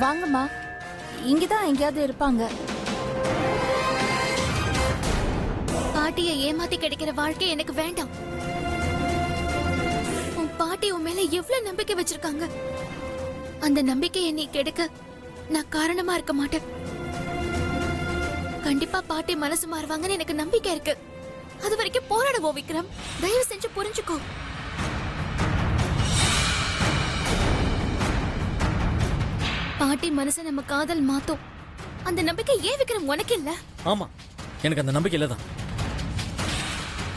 வாங்கம்மா, இங்கதான் எங்கேயாவது இருப்பாங்க. பாட்டியை ஏமாத்தி கிடைக்கிற வாழ்க்கை எனக்கு வேண்டாம். உன் பாட்டி உன் மேல எவ்வளவு நம்பிக்கை வச்சிருக்காங்க. அந்த நம்பிக்கையை நீ கெடுக்க நான் காரணமா இருக்க மாட்டேன். கண்டிப்பா பாட்டி மனசு மாறுவாங்கன்னு எனக்கு நம்பிக்கை இருக்கு. அது வரைக்கும் போராடுவோம் விக்ரம். தயவு செஞ்சு புரிஞ்சுக்கோ. பாட்டி மனசை நம்ம காதல் மாத்தோம். அந்த நம்பிக்கை ஏன் விக்ரம் உனக்கு இல்ல? ஆமா, எனக்கு அந்த நம்பிக்கை இல்லதான்.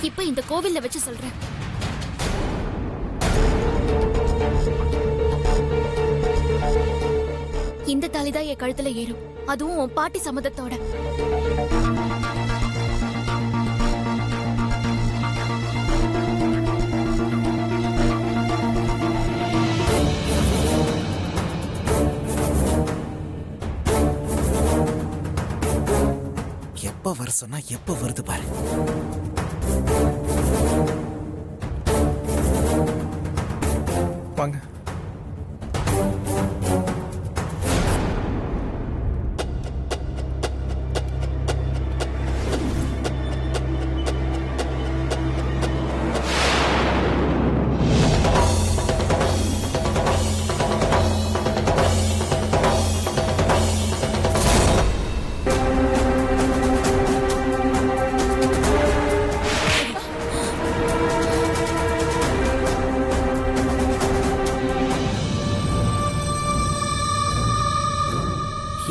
இப்ப இந்த கோவில்ல வச்சு சொல்றேன். இந்த தாலிதான் என் கழுத்துல ஏறும், அதுவும் உன் பாட்டி சம்மதத்தோட. எப்ப வர சொன்னா எப்ப வருது பாரு. வாங்க.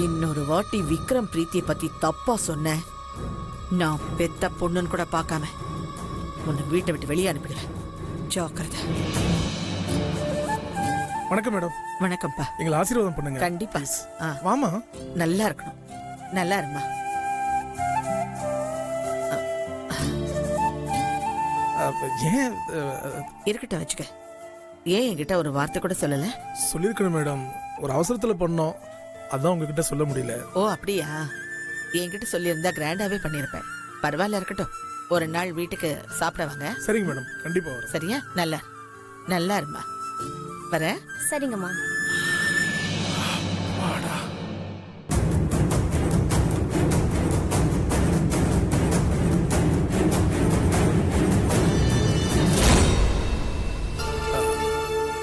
இன்னொரு வாட்டி விக்ரம் பிரீத்தியை பத்தி தப்பா சொன்ன, நான் பெத்த பொண்ணுன்னு கூட பார்க்காம உன்னை வீட்டை விட்டு வெளியே அனுப்பிடுவேன். ஜாக்கிரதை. வணக்கம் மேடம். வணக்கம்ப்பா. எங்களை ஆசீர்வாதம் பண்ணுங்க. கண்டிப்பா. வாமா. நல்லா இருக்கணும். நல்லா இருமா. ஏன் இருக்கட்டும், வச்சுக்க. ஏன் என்கிட்ட ஒரு வார்த்தை கூட சொல்லல? சொல்லிருக்கணும் மேடம், ஒரு அவசரத்துல பண்ணோம், அதான் உங்ககிட்ட சொல்ல முடியல. ஓ அப்படியா? என்கிட்ட சொல்லியிருந்தா கிராண்டாவே பண்ணிருப்பேன். பரவாயில்ல, இருக்கட்டும். ஒரு நாள் வீட்டுக்கு சாப்பிட வாங்க. சரிங்க மேடம், கண்டிப்பா வரும். சரியா? நல்லா நல்லா இருமா. வர. சரிங்கம்மா.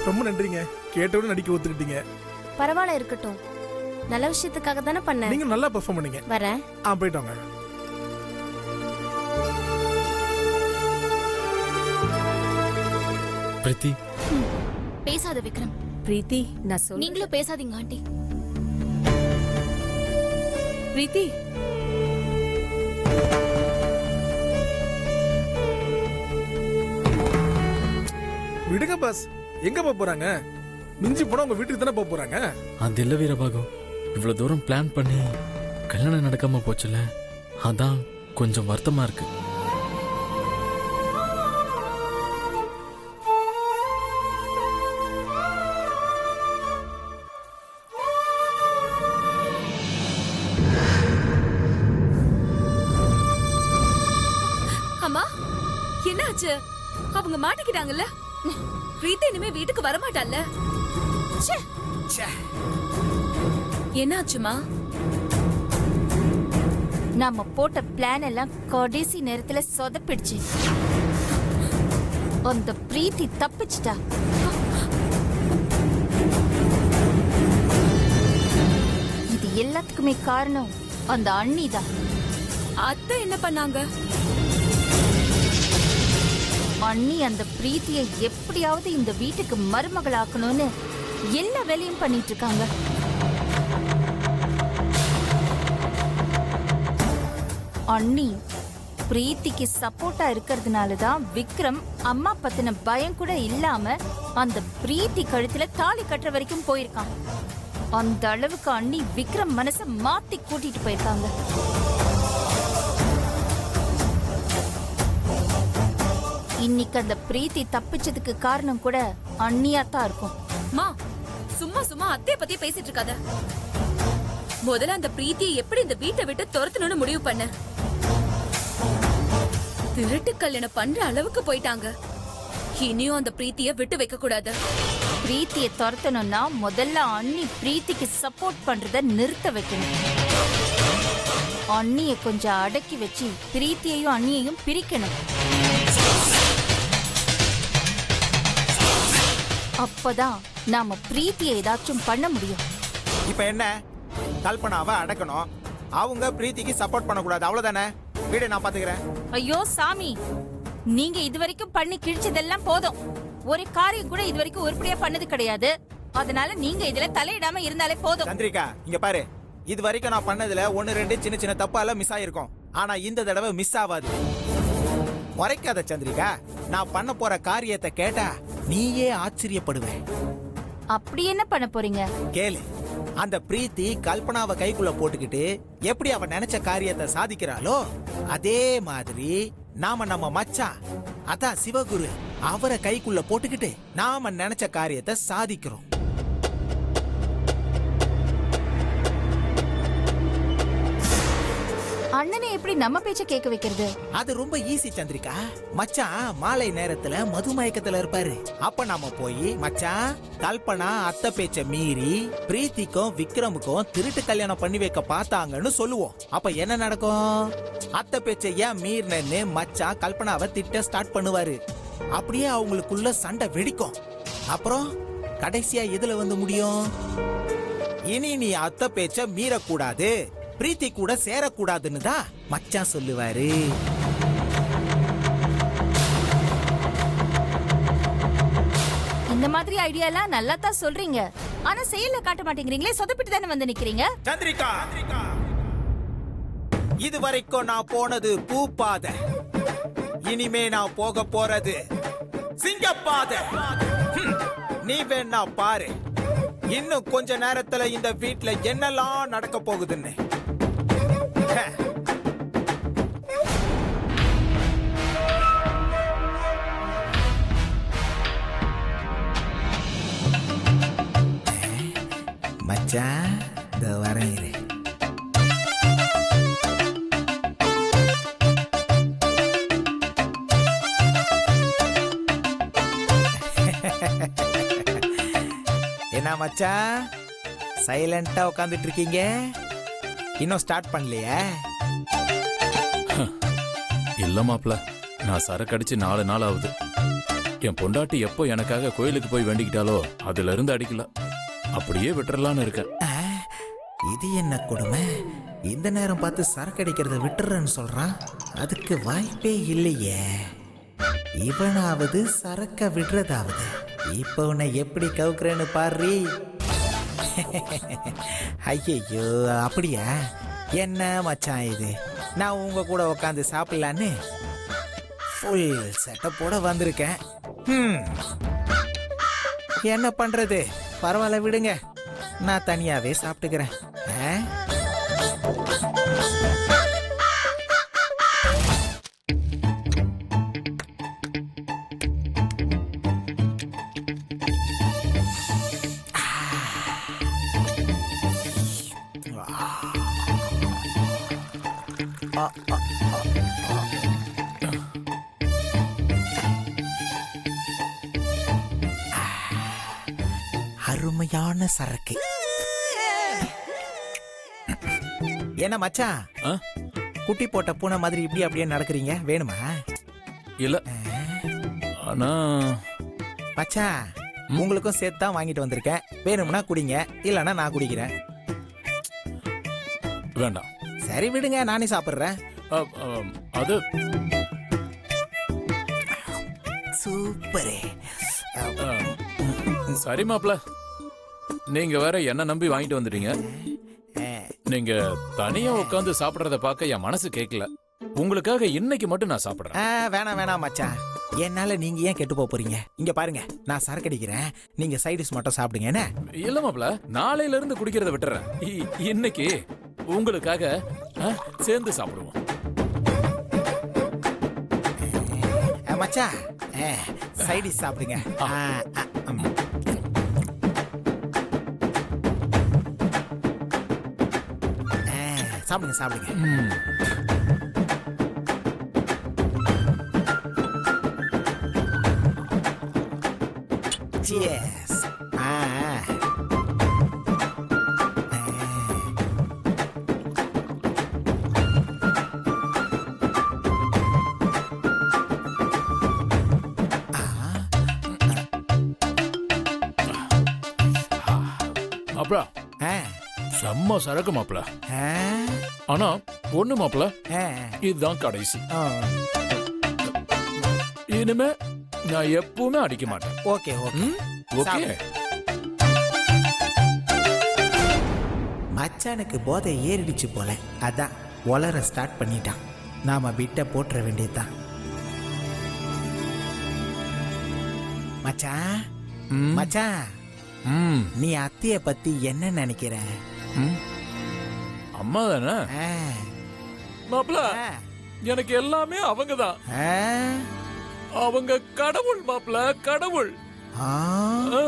ரொம்ப நன்றிங்க. கேட்டவுடனே நடிக்க ஒத்துக்கிட்டீங்க. பரவாயில்ல, இருக்கட்டும். நல்ல விஷயத்துக்காக தானே பண்ண. நீங்க நல்லா பெர்ஃபார்ம் பண்ணீங்க. வரேன். போயிட்டாங்க. பிரீத்தி, பேசாத விக்ரம். பிரீத்தி, நான் சொல்ல. நீங்களும் பேசாதீங்க ஆண்டி. பிரீத்தி, விடுங்க பாஸ். எங்க போறாங்க? மிஞ்சி போனா உங்க வீட்டுக்கு தானே போறாங்க. அது இல்ல வீரபாகம், இவ்வளவு தூரம் பிளான் பண்ணி கல்யாணம் நடக்காம போச்சுல, அதான் கொஞ்சம் வருத்தமா இருக்கு. அம்மா, என்னாச்சு? அவங்க மாட்டிக்கிட்டாங்கல்ல? பிரீத்தி இனிமே வீட்டுக்கு வரமாட்டாள்ல? என்னாச்சுமா? நாம போட்ட பிளான் எல்லாம் கடைசி நேரத்துல சொதப்பிடுச்சு. அந்த பிரீத்தி தப்பிச்சிட்டா. இது எல்லாத்துக்குமே காரணம் அந்த அண்ணிதான். அத்தை என்ன பண்ணாங்க? அண்ணி அந்த பிரீத்தியை எப்படியாவது இந்த வீட்டுக்கு மருமகளாக்கணும்னு எல்லா வேலையும் பண்ணிட்டு இருக்காங்க. அண்ணி பிரீத்திக்கு சப்போர்ட்டா இருக்கிறதுனாலதான் விக்ரம் அம்மா பத்தின பயம் கூட இல்லாம அந்த பிரீத்தி கழுத்துல தாலி கட்டுற வரைக்கும் போயிருக்கான். அந்த அளவுக்கு அண்ணி விக்ரம் மனசை மாத்தி கூட்டிட்டு போயிருக்காங்க. இன்னைக்கு அந்த பிரீத்தி தப்பிச்சதுக்கு காரணம் கூட அண்ணியாத்தான் இருக்கும். மா, சும்மா சும்மா அத்தைய பத்தி பேசிட்டு இருக்காத. முதல்ல அந்த பிரீத்தியை எப்படி இந்த வீட்டை விட்டு துரத்தணும்னு முடிவு பண்ண. திருட்டு கல்யாணம் பண்ற அளவுக்கு போயிட்டாங்க. இனியும் அந்த பிரீத்திய விட்டு வைக்க கூடாது. பிரீத்திய துரத்தணும்னா முதல்ல அண்ணி பிரீத்திக்கு சப்போர்ட் பண்றத நிறுத்த வைக்கணும். அண்ணிய கொஞ்சம் அடக்கி வச்சு பிரீத்தியையும் அண்ணியையும் பிரிக்கணும். அப்பதான் நாம பிரீத்தியை ஏதாச்சும் பண்ண முடியும். இப்ப என்ன, கல்பனாவை அடக்கணும், அவங்க பிரீத்திக்கு சப்போர்ட் பண்ணக்கூடாது, அவ்வளவுதானே? வீட நான் பாத்துக்கிறேன். ஐயோ சாமி, நீங்க இதுவரைக்கும் பண்ணி கிழிச்சதெல்லாம் போதும். ஒரு காரியம் கூட இதுவரைக்கும் உருப்படியா பண்ணது கிடையாது. அதனால நீங்க இதுல தலையிடாம இருந்தாலே போதும். சந்திரிகா, இங்க பாரு, இது வரைக்கும் நான் பண்ணதுல 1-2 சின்ன சின்ன தப்பால மிஸ் ஆயிருக்கும். ஆனா இந்த தடவை மிஸ் ஆகாது. முறைக்காத சந்திரிகா, நான் பண்ண போற காரியத்தை கேட்டா நீயே ஆச்சரியப்படுவே. அப்படி என்ன பண்ண போறீங்க? கேளு. அந்த பிரீத்தி கல்பனாவை கைக்குள்ள போட்டுக்கிட்டு எப்படி அவ நினைச்ச காரியத்தை சாதிக்கிறாளோ அதே மாதிரி நாம நம்ம மச்சான், அதான் சிவகுரு, அவரை கைக்குள்ள போட்டுக்கிட்டு நாம நினைச்ச காரியத்தை சாதிக்கிறோம். அண்ணனை எப்படி நம்ம பேச்ச கேட்க வைக்கிறது? அது ரொம்ப ஈஸி சந்திரிகா. மச்சான் மாலை நேரத்துல மதுமயக்கத்துல இருப்பாரு. அப்ப நாம போய், மச்சான், கல்பனா அத்தை பேச்ச மீறி பிரீத்திக்கும் விக்ரமுக்கும் திருட்டு கல்யாணம் பண்ணி வைக்க பார்த்தாங்கன்னு சொல்லுவோம். அப்ப என்ன நடக்கும்? அத்தை பேச்ச ஏன் மீறினு மச்சான் கல்பனாவை திட்ட ஸ்டார்ட் பண்ணுவாரு. அப்படியே அவங்களுக்குள்ள சண்டை வெடிக்கும். அப்புறம் கடைசியா எதுல வந்து முடியும்? இனி நீ அத்தை பேச்ச மீறக்கூடாது, பிரீத்தி கூட சேரக்கூடாதுன்னு தான் மச்சான் சொல்லுவாரு. இந்த மாதிரி ஐடியாலாம் நல்லா தான் சொல்றீங்க. ஆனா செயல்ல காட்ட மாட்டேங்கிறீங்களே, சொதப்பிட்டு தானே வந்து நிக்கிறீங்க. சந்திரிகா, இது வரைக்கும் நான் போனது பூப்பாதை, இனிமே நான் போக போறது சிங்கப்பாதை. நீ வேணா பாரு, இன்னும் கொஞ்ச நேரத்துல இந்த வீட்ல என்னெல்லாம் நடக்க போகுதுன்னு. மச்சான், இந்த வரேன் இரு. என்ன மச்சான், சைலண்டா உட்காந்துட்டு இருக்கீங்க? இன்னும் ஸ்டார்ட் பண்ணலையா? இல்ல மாப்ள, நான் சரக்கு அடிச்சு 4 நாள் ஆகுது. என் பொண்டாட்டி எப்போ எனக்காக கோயிலுக்கு போய் வேண்டிக்கிட்டாலோ அதுல இருந்து அடிக்கல. அப்படியே விட்டுறலான்னு இருக்கேன். இது என்ன கொடுமை? இந்த நேரம் பார்த்து சரக்கு அடிக்கிறத விட்டுறேன்னு சொல்றான். அதுக்கு வாய்ப்பே இல்லையே. இவனாவது சரக்க விடுறதாவது. இப்ப உன்னை எப்படி கவுக்குறேன்னு பாரு. ஐயோ, அப்படியா? என்ன மச்சான் இது, நான் உங்க கூட உட்காந்து சாப்பிடலான்னு ஃபுல் செட்டப்போட வந்திருக்கேன். என்ன பண்றது, பரவாயில்ல விடுங்க, நான் தனியாவே சாப்பிட்டுக்கிறேன். அருமையான சரக்கு. என்ன மச்சான், ஆ? குட்டி போட்ட பூனை மாதிரி இப்படி அப்படியே நடக்கிறீங்க? வேணுமா? இல்ல, ஆனா மச்சான், உங்களுக்கும் சேர்த்து தான் வாங்கிட்டு வந்திருக்கேன். வேணும்னா குடிங்க, இல்லைன்னா நான் குடிக்கிறேன். வேண்டாம். சரி விடுங்க, நானே சாப்பிடுறேன். அது சூப்பரே. சரி மாப்ள, நீங்க வேற என்ன நம்பி வாங்கிட்டு வந்துட்டீங்க. நீங்க தனியா உட்காந்து சாப்பிடறத பார்க்க என் மனசு கேட்கல. உங்களுக்காக இன்னைக்கு மட்டும் நான் சாப்பிடுறேன். வேணாம் வேணாம் மச்சான், என்னால நீங்க ஏன் கெட்டு போறீங்க? இங்க பாருங்க, நான் சரக்கு அடிக்கிறேன், நீங்க சைடிஷ் மட்டும் சாப்பிடுங்க. என்ன? இல்ல மாப்ள, நாளையில இருந்து குடிக்கிறத விட்டுறேன். இன்னைக்கு உங்களுக்காக சேர்ந்து சாப்பிடுவோம். மச்சான், சைடிஷ் சாப்பிடுங்க. சாப்பிடுங்க சாப்பிடுங்க. Cheers. மாப்ள ஆ, செம்ம சரக்கு மாப்ள. ஆ, ஆனா ஒண்ணு மாப்ள, ஆ, இதுதான் கடைசி. ஆ. இனிமே நான் எப்பவுமே அடிக்க மாட்டேன். Okay okay. ம்? ஓகே. மச்சானுக்கு போதை ஏறிடுச்சு போல, அதான் ஒளர ஸ்டார்ட் பண்ணிட்டான். நாம பிட்ட போட்டுற வேண்டியதுதான். மச்சான், ம். மச்சான், ம். நீ அத்தைய பத்தி என்ன நினைக்கிற? ம். அம்மா தானே ஆ, மாப்ள. ஆ, எனக்கு எல்லாமே அவங்கதான். ஆ, அவங்க கடவுள் மாப்ள, கடவுள். ஆ. ஆ.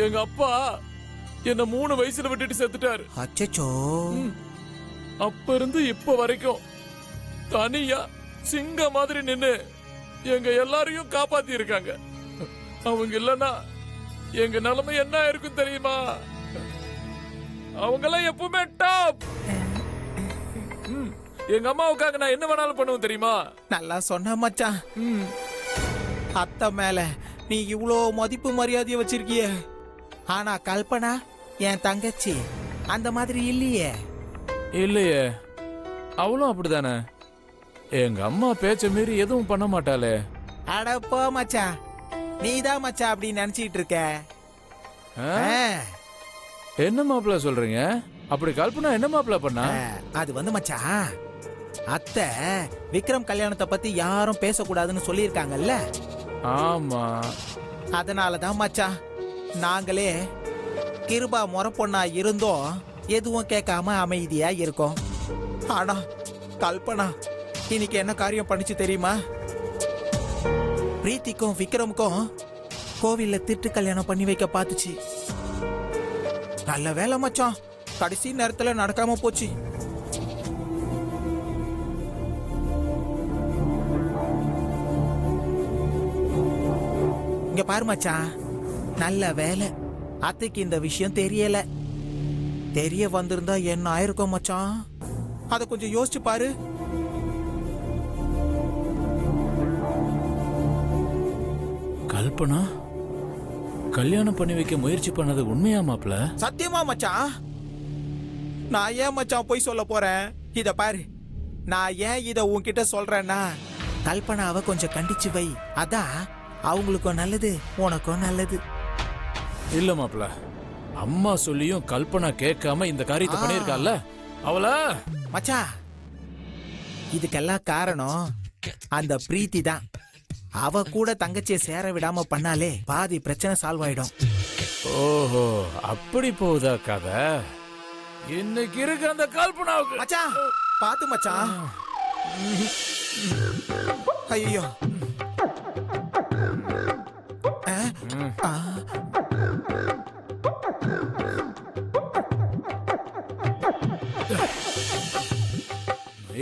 எங்க அப்பா என்ன 3 வயசுல விட்டுட்டு செத்துட்டாரு. அச்சச்சோ. ம். அப்ப இருந்து இப்ப வரைக்கும் தனியா சிங்க மாதிரி நின்னு எங்க எல்லாரையும் காப்பாத்தி இருக்காங்க. அவங்க இல்லனா எங்க நிலைமை என்ன இருக்கும் தெரியுமா? அவங்க எல்லாம் எப்பவுமே டாப். எங்க அம்மாவுக்காக நான் என்ன வேணாலும் பண்ணுவேன் தெரியுமா? நல்லா சொன்ன மச்சான். ம். அத்தை மேல நீ இவ்வளோ மதிப்பு மரியாதைய வச்சிருக்கிய. ஆனா கல்பனா என் தங்கச்சி அந்த மாதிரி இல்லையே. இல்லையே, அவளும் அப்படிதானே. எங்க அம்மா பேச்ச மீறி எதுவும் பண்ண மாட்டாளே. அட போ மச்சான், நீதான் மச்சான் அப்படி நினைச்சிட்டு இருக்க. ஆ? ஆ, என்ன மாப்பிள்ள சொல்றீங்க? அப்படி கல்பனா என்ன மாப்பிள்ள பண்ணா? அது வந்து மச்சான், அத்தை விக்ரம் கல்யாணத்தை பத்தி யாரும் பேசக்கூடாதுன்னு சொல்லியிருக்காங்கல்ல. ஆமா. அதனாலதான் மச்சான் நாங்களே கிருபா முறை பொண்ணா இருந்தோம் எதுவும் கேட்காம அமைதியா இருக்கோம். ஆனா கல்பனா இன்னைக்கு என்ன காரியம் பண்ணிச்சு தெரியுமா? பிரீத்திக்கும் விக்ரமுக்கும் கோவில்ல திட்டு கல்யாணம் பண்ணி வைக்க பார்த்துச்சு. நல்ல வேலை மச்சான், கடைசி நேரத்துல நடக்காம போச்சு. இங்க பாரு மச்சான், நல்ல வேலை அத்தைக்கு இந்த விஷயம் தெரியல. தெரிய வந்திருந்தா என்ன ஆயிருக்கும் மச்சான்? அத கொஞ்சம் யோசிச்சு பாரு. கல்பனா கல்யாணம் பண்ணி வைக்க முயற்சி பண்ணது உண்மையா மாப்பிள்ள? சத்தியமா மச்சான். நான் ஏன் மச்சான் போய் சொல்ல போறேன்? இத பாரு, நான் ஏன் இத உன்கிட்ட சொல்றேன்னா, கல்பனாவை கொஞ்சம் கண்டிச்சு வை. அதான் அவங்களுக்கும் நல்லது, உனக்கும் நல்லது. இல்ல மாப்பிள்ள, அம்மா சொல்லியும் கல்பனா கேட்காம இந்த காரியத்தை பண்ணிருக்கால அவள. மச்சான், இதுக்கெல்லாம் காரணம் அந்த பிரீத்தி தான். அவ கூட தங்கச்சியை சேர விடாம பண்ணாலே பாதி பிரச்சனை சால்வ் ஆயிடும். ஓஹோ, அப்படி போகுதா கதை? இன்னைக்கு இருக்கு அந்த கல்பனாவுக்கு. மச்சான் பாத்து மச்சான். ஐயோ.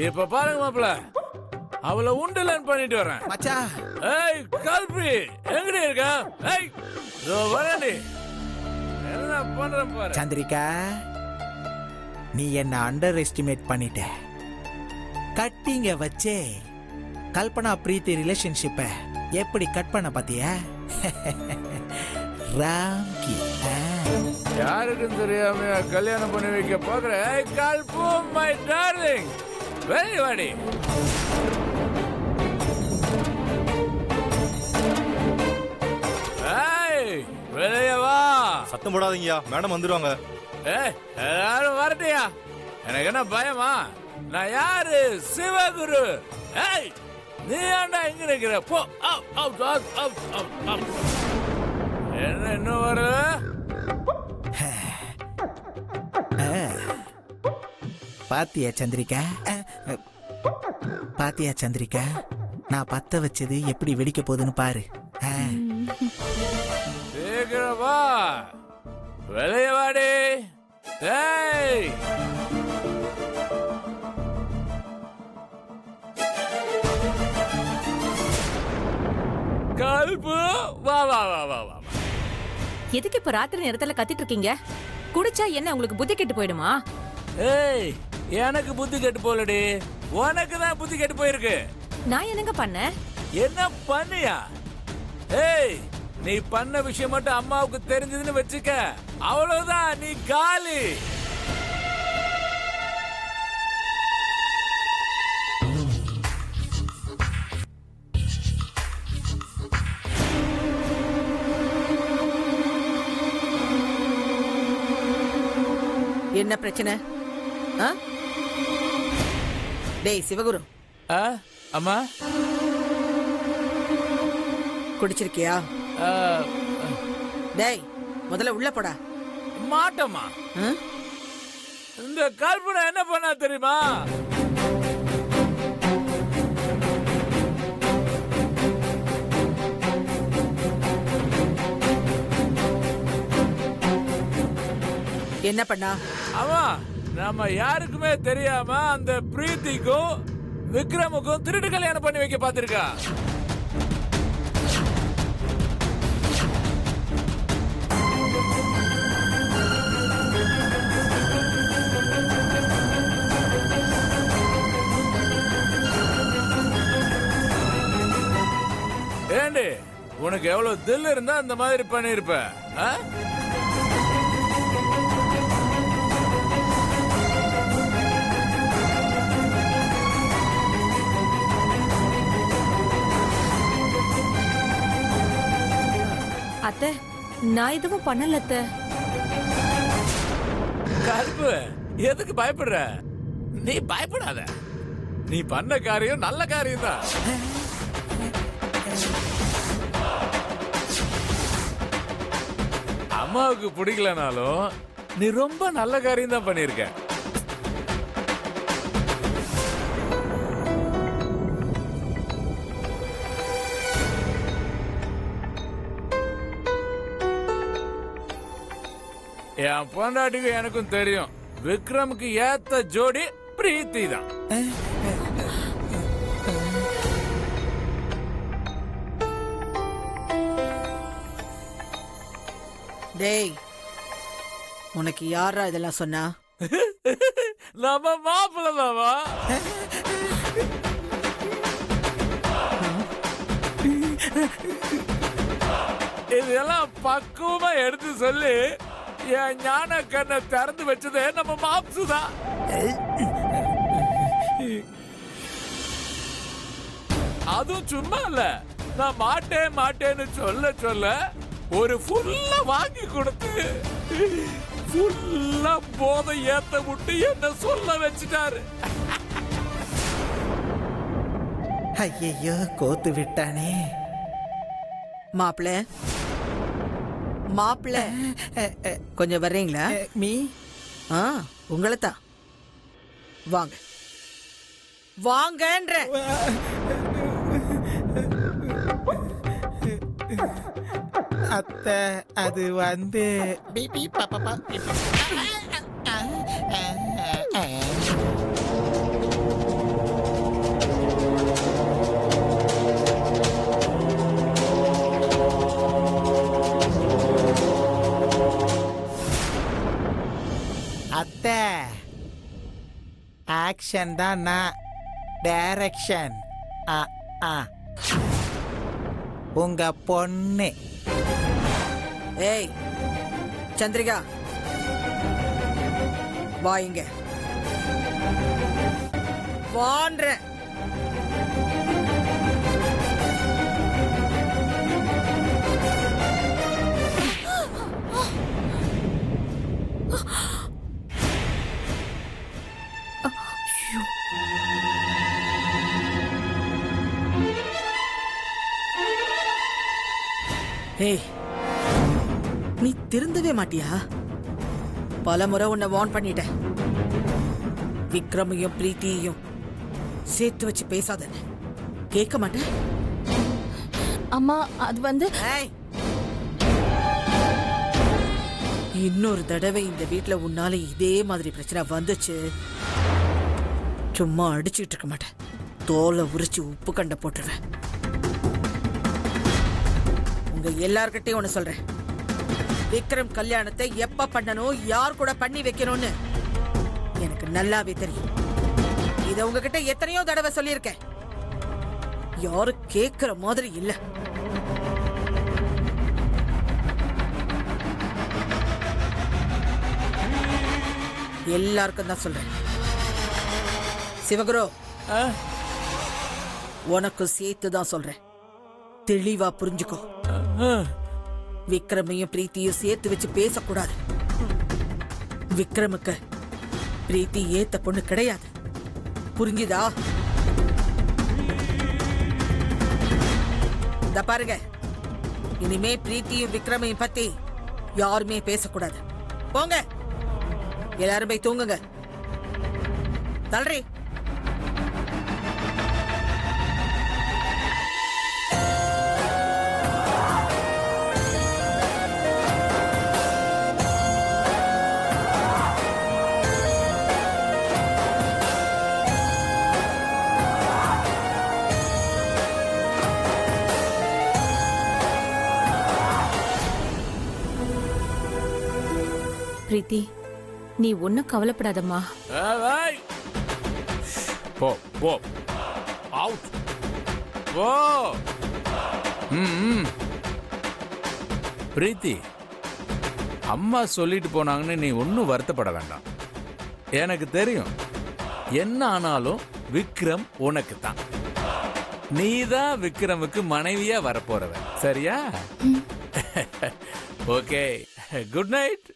இப்ப பாருங்க மாப்பிள்ள, அவளை உண்டலன் பண்ணிட்டு வரேன். மச்சான், ஏய் கல்பி, எங்கடி இருக்க? ஏய் இதோ வரேன்டி. என்ன பண்றேன் பாரு. சந்திரிகா, நீ என்ன அண்டர் எஸ்டிமேட் பண்ணிட்ட. கட்டிங்க வச்சே கல்பனா பிரீத்தி ரிலேஷன்ஷிப்ப எப்படி கட் பண்ண பாத்தியா? ராம்கி. யாருக்கும் தெரியாம கல்யாணம் பண்ணி வைக்க பாக்குற? ஏய் கல்பு, மை டார்லிங், வெளிய வாடி. ஏய் வெளிய வா. சத்தம் போடாதீங்கயா, மேடம் வந்துருவாங்க. ஏய் எல்லாரும் வரட்டியா? எனக்கு என்ன பயமா? நான் யாரு? சிவகுரு. ஏய் நீ ஏன்டா இங்க நிக்கிற? போ. என்ன இன்னும் வர? பாத்தியா சந்திரிகா? பாத்தியா சந்திரிகா, நான் பத்த வச்சது எப்படி வெடிக்க போகுதுன்னு பாரு. சீக்கிரம் வா, வெளிய வாடி. ஏய் கல்பு, வா வா வா வா வா. எதுக்கு இப்ப ராத்திரி நேரத்துல கத்திட்டு இருக்கீங்க? குடிச்சா என்ன உங்களுக்கு புத்தி கெட்டு போயிடுமா? ஏய் எனக்கு புத்தி கெட்டு போலடி, உனக்கு தான் புத்தி கெட்டு போயிருக்கு. நான் என்னங்க பண்ணேன்? என்ன பண்ணியா? ஏய் நீ பண்ண விஷயம் மட்டும் அம்மாவுக்கு தெரிஞ்சதுன்னு வச்சுக்க, அவ்வளவுதான். நீ காலி. என்ன பிரச்சனை? ஆ? டேய் சிவகுரு, அம்மா குடிச்சிருக்கியா? டேய் முதல்ல உள்ள போடா. மாட்டம்மா. ஆ? இந்த கல்பனை என்ன பண்ணா தெரியுமா? என்ன பண்ணா? ஆமா, நம்ம யாருக்குமே தெரியாம அந்த பிரீத்திக்கும் விக்ரமுக்கும் திருட்டு கல்யாணம் பண்ணி வைக்க பாத்திருக்கா. ஏண்டி, உனக்கு எவ்வளவு தில் இருந்தா அந்த மாதிரி பண்ணிருப்ப? அத்தை, நான் எதுவும் பண்ணல அத்தை. கருப்பு, எதுக்கு பயப்படுற? நீ பயப்படாத. நீ பண்ண காரியம் நல்ல காரியம் தான். அம்மாவுக்கு பிடிக்கலனாலும் நீ ரொம்ப நல்ல காரியம் தான் பண்ணிருக்க. என் பொண்டாட்டிக்கு எனக்கும் தெரியும், விக்ரமுக்கு ஏத்த ஜோடி பிரீத்தி தான். டேய் உனக்கு யாரா இதெல்லாம் சொன்னா? நம்ம மாப்பிள்ள தாவா? இதெல்லாம் பக்குவமா எடுத்து சொல்லி என் ஞான கண்ணை திறந்து வச்சதே நம்ம மாப்சு தான். அதுவும் சும்மா இல்ல, நான் மாட்டேன்னு சொல்ல சொல்ல ஒரு ஃபுல்லா வாங்கி கொடுத்து ஃபுல்லா போதை ஏத்த விட்டு என்ன சொல்ல வச்சுட்டாரு. ஐயோ கோத்து விட்டானே. மாப்பிள்ள மாப்பிள்ள கொஞ்சம் வர்றீங்களா? மீ உங்களை தான். வாங்க வாங்கன்ற. அத்தை, அது வந்து அத்தை, ஆக்ஷன் தான் நான், டைரக்ஷன். உங்க பொண்ணு. ஏய் சந்திரிகா, வா இங்க. வான்ற. ஏய் நீ திருந்தவே மாட்டியா? பலமுறை உன்னை வார்ன் பண்ணிட்டேன். விக்ரமையும் பிரீத்தியையும் சேர்த்து வச்சு பேசாத. கேட்க மாட்டேன். அம்மா அது வந்து ஏய், இன்னொரு தடவை இந்த வீட்ல உன்னால இதே மாதிரி பிரச்சனை வந்துச்சு, சும்மா அடிச்சுட்டு இருக்க மாட்டேன். தோலை உரிச்சு உப்பு கண்ட போட்டுருவேன். உங்க எல்லார்கிட்டையும் ஒண்ணு சொல்றேன், விக்ரம் கல்யாணத்தை எப்ப பண்ணணும், யார் கூட பண்ணி வைக்கணும்னு எனக்கு நல்லாவே தெரியும். இத உங்ககிட்ட எத்தனையோ தடவை சொல்லியிருக்கேன். யாரும் கேட்கிற மாதிரி இல்ல. எல்லாருக்கும் தான் சொல்றேன். சிவகுரு, உனக்கு சேர்த்து தான் சொல்றேன். தெளிவா புரிஞ்சுக்கோ. விக்ரமையும் பிரீத்தியும் சேர்த்து வச்சு பேசக்கூடாது. விக்ரமுக்கு பிரீத்தி ஏத்த பொண்ணு கிடையாது. புரிஞ்சுதா? இந்த பாருங்க, இனிமே பிரீத்தியும் விக்ரமையும் பத்தி யாருமே பேசக்கூடாது. போங்க, எல்லாரும் போய் தூங்குங்க. தள்ளுறி. பிரீத்தி, நீ ஒன்னும் கவலைப்படாதம்மா. போ போ அவுட் போ. பிரீத்தி, அம்மா சொல்லிட்டு போனாங்கன்னு நீ ஒன்னும் வருத்தப்பட வேண்டாம். எனக்கு தெரியும், என்ன ஆனாலும் விக்ரம் உனக்கு தான். நீதான் விக்ரமுக்கு மனைவியா வரப்போறவ. சரியா? Okay, good night.